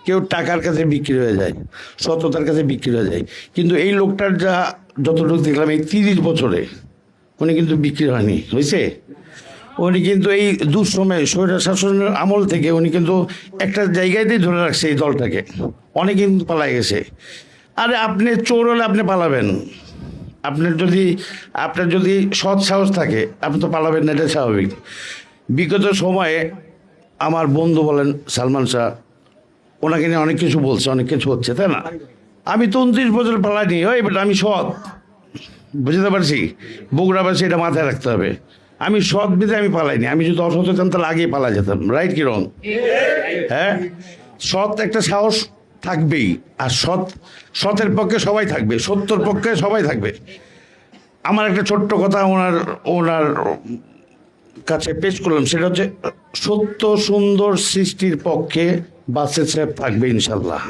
কেউ টাকার কাছে বিক্রি হয়ে যায়, সততার কাছে বিক্রি হয়ে যায়। কিন্তু এই লোকটার যা যতটুকু দেখলাম এই 30 বছরে উনি কিন্তু বিক্রি হয়নি, হয়েছে। উনি কিন্তু এই দুঃসময়ে স্বৈর শাসনের আমল থেকে উনি কিন্তু একটা জায়গাতেই ধরে রাখছে এই দলটাকে। অনেকে কিন্তু পালাই গেছে। আরে আপনি চোর হলে আপনি পালাবেন, আপনার যদি সৎ সাহস থাকে আপনি তো পালাবেন না, এটা স্বাভাবিক। বিগত সময়ে আমার বন্ধু বলেন সালমান শাহ, ওনাকে নিয়ে অনেক কিছু বলছে, অনেক কিছু হচ্ছে, তাই না? আমি তো 29 বছর পালাইনি, ওই বেটা আমি সৎ, বুঝতে পারছি। বগুড়াবাসী এটা মাথায় রাখতে হবে। আমি সৎ বিধে আমি পালাইনি। আমি যদি অসৎ হতাম তাহলে আগেই পালা যেতাম, রাইট কি রং? হ্যাঁ, সৎ একটা সাহস থাকবেই। আর সতের পক্ষে সবাই থাকবে, সত্যর পক্ষে সবাই থাকবে। আমার একটা ছোট্ট কথা ওনার কাছে পেশ করলাম, সেটা হচ্ছে সত্য সুন্দর সৃষ্টির পক্ষে বাসে থাকবে ইনশাল্লাহ।